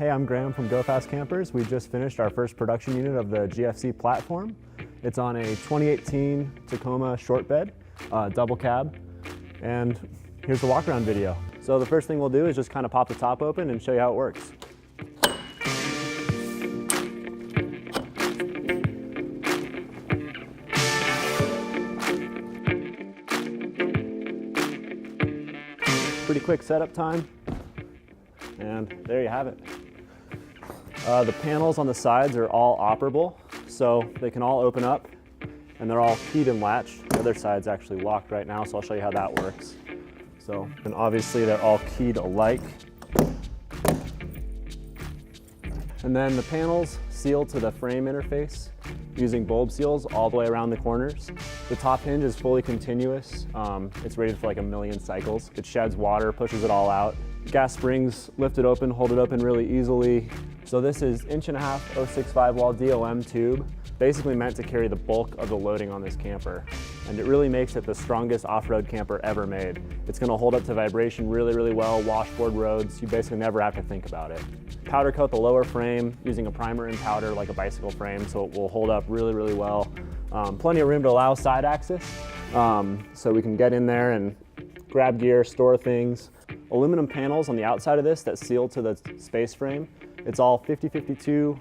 Hey, I'm Graham from Go Fast Campers. We just finished our first production unit of the GFC Platform. It's on a 2018 Tacoma short bed, double cab, and here's the walk around video. So the first thing we'll do is just kind of pop the top open and show you how it works. Pretty quick setup time, and there you have it. The panels on the sides are all operable, so they can all open up, and they're all keyed and latched. The other side's actually locked right now, so I'll show you how that works. So, and obviously they're all keyed alike. And then the panels seal to the frame interface using bulb seals all the way around the corners. The top hinge is fully continuous. It's rated for like 1,000,000 cycles. It sheds water, pushes it all out. Gas springs lift it open, hold it open really easily. So this is 1.5" 065 wall DOM tube, basically meant to carry the bulk of the loading on this camper. And it really makes it the strongest off-road camper ever made. It's gonna hold up to vibration really, really well, washboard roads. You basically never have to think about it. Powder coat the lower frame using a primer and powder like a bicycle frame, so it will hold up really, really well. Plenty of room to allow side access, so we can get in there and grab gear, store things. Aluminum panels on the outside of this that seal to the space frame. It's all 50-52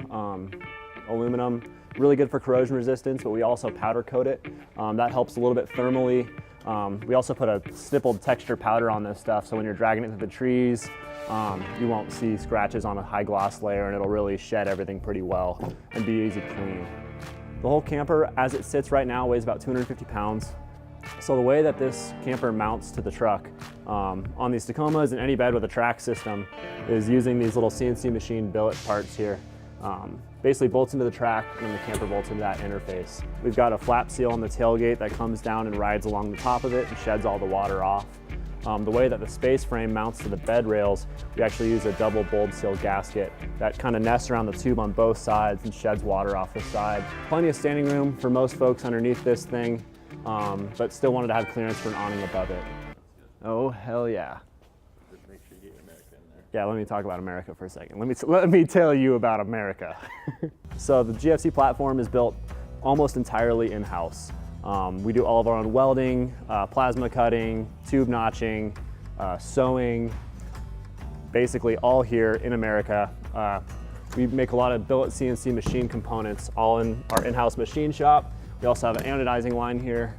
aluminum, really good for corrosion resistance, but we also powder coat it. That helps a little bit thermally. We also put a stippled texture powder on this stuff, so when you're dragging it through the trees, you won't see scratches on a high gloss layer, and it'll really shed everything pretty well and be easy to clean. The whole camper, as it sits right now, weighs about 250 pounds. So the way that this camper mounts to the truck on these Tacomas and any bed with a track system is using these little CNC machined billet parts here. Basically bolts into the track, and then the camper bolts into that interface. We've got a flap seal on the tailgate that comes down and rides along the top of it and sheds all the water off. The way that the space frame mounts to the bed rails, we actually use a double bulb seal gasket that kind of nests around the tube on both sides and sheds water off the side. Plenty of standing room for most folks underneath this thing, but still wanted to have clearance for an awning above it. Oh, hell yeah. Just make sure you get America in there. Yeah, let me talk about America for a second. Let me tell you about America. So the GFC Platform is built almost entirely in-house. We do all of our own welding, plasma cutting, tube notching, sewing, basically all here in America. We make a lot of billet CNC machine components all in our in-house machine shop. We also have an anodizing line here.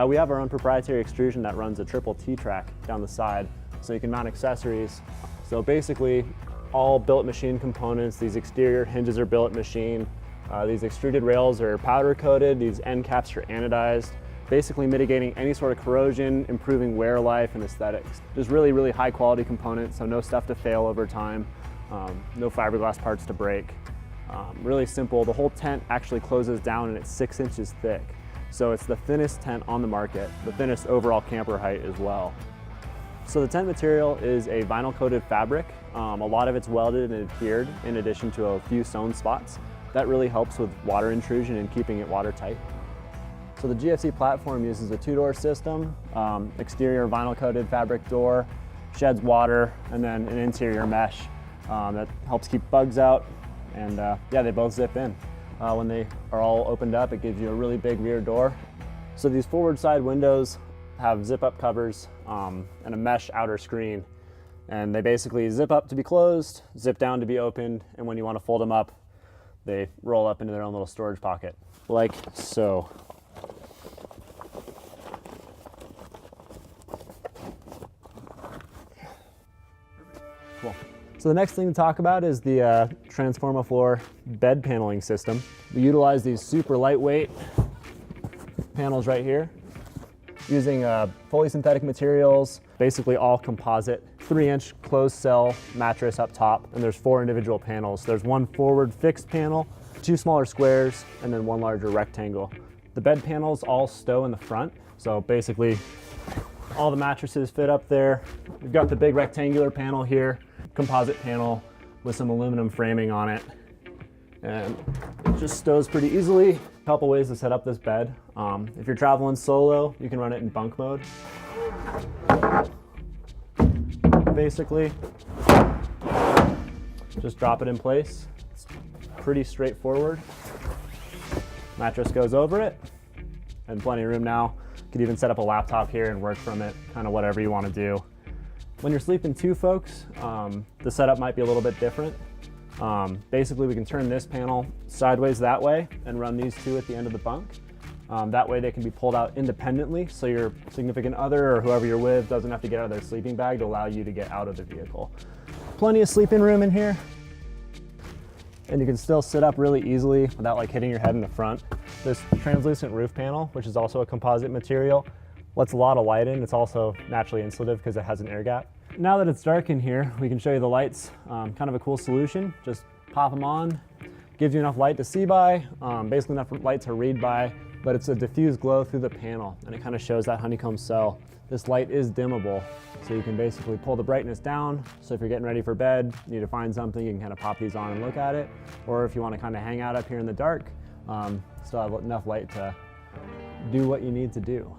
We have our own proprietary extrusion that runs a triple T-track down the side, so you can mount accessories. So basically, all billet machine components. These exterior hinges are billet machine. These extruded rails are powder coated. These end caps are anodized, basically mitigating any sort of corrosion, improving wear life and aesthetics. Just really, really high quality components, so no stuff to fail over time, no fiberglass parts to break. Really simple. The whole tent actually closes down and it's 6 inches thick. So it's the thinnest tent on the market, the thinnest overall camper height as well. So the tent material is a vinyl coated fabric. A lot of it's welded and adhered in addition to a few sewn spots. That really helps with water intrusion and keeping it watertight. So the GFC Platform uses a 2-door system, exterior vinyl coated fabric door, sheds water, and then an interior mesh that helps keep bugs out. And yeah, they both zip in. When they are all opened up, it gives you a really big rear door. So these forward side windows have zip up covers and a mesh outer screen. And they basically zip up to be closed, zip down to be opened, and when you want to fold them up, they roll up into their own little storage pocket, like so. Cool. So the next thing to talk about is the Transformafloor bed paneling system. We utilize these super lightweight panels right here, using fully synthetic materials, basically all composite, 3-inch closed cell mattress up top, and there's 4 individual panels. There's one forward fixed panel, 2 smaller squares, and then 1 larger rectangle. The bed panels all stow in the front, so basically all the mattresses fit up there. We've got the big rectangular panel here, composite panel with some aluminum framing on it, and it just stows pretty easily. A couple ways to set up this bed. If you're traveling solo, you can run it in bunk mode. Basically, Just drop it in place. It's pretty straightforward. Mattress goes over it, and plenty of room now. You could even set up a laptop here and work from it, kind of whatever you want to do. When you're sleeping two folks, the setup might be a little bit different. Basically, we can turn this panel sideways that way and run these two at the end of the bunk. That way they can be pulled out independently, so your significant other or whoever you're with doesn't have to get out of their sleeping bag to allow you to get out of the vehicle. Plenty of sleeping room in here. And you can still sit up really easily without like hitting your head in the front. This translucent roof panel, which is also a composite material, lets a lot of light in. It's also naturally insulative because it has an air gap. Now that it's dark in here, we can show you the lights. Kind of a cool solution. Just pop them on. Gives you enough light to see by, basically enough light to read by, but it's a diffused glow through the panel, and it kind of shows that honeycomb cell. This light is dimmable, so you can basically pull the brightness down. So if you're getting ready for bed, you need to find something, you can kind of pop these on and look at it. Or if you want to kind of hang out up here in the dark, still have enough light to do what you need to do.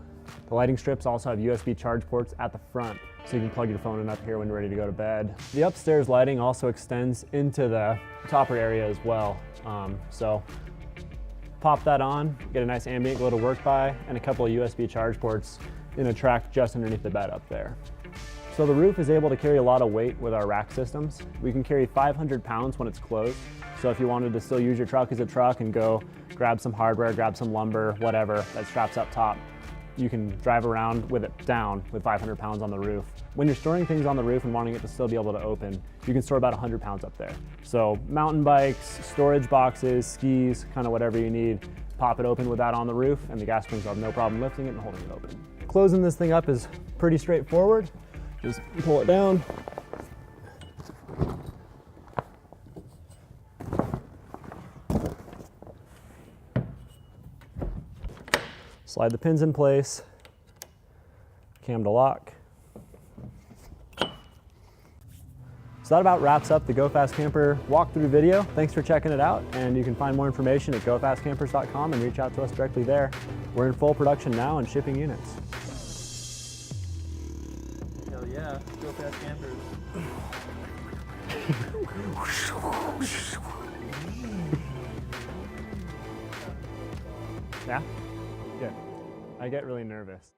The lighting strips also have USB charge ports at the front, so you can plug your phone in up here when you're ready to go to bed. The upstairs lighting also extends into the topper area as well. So pop that on, get a nice ambient glow to work by, and a couple of USB charge ports in a track just underneath the bed up there. So the roof is able to carry a lot of weight with our rack systems. We can carry 500 pounds when it's closed. So if you wanted to still use your truck as a truck and go grab some hardware, grab some lumber, whatever, that straps up top, you can drive around with it down with 500 pounds on the roof. When you're storing things on the roof and wanting it to still be able to open, you can store about 100 pounds up there. So mountain bikes, storage boxes, skis, kind of whatever you need, pop it open with that on the roof, and the gas springs will have no problem lifting it and holding it open. Closing this thing up is pretty straightforward. Just pull it down. Slide the pins in place, cam to lock. So that about wraps up the Go Fast Camper walkthrough video. Thanks for checking it out, and you can find more information at gofastcampers.com and reach out to us directly there. We're in full production now and shipping units. Hell yeah, Go Fast Campers. Yeah? Good. I get really nervous.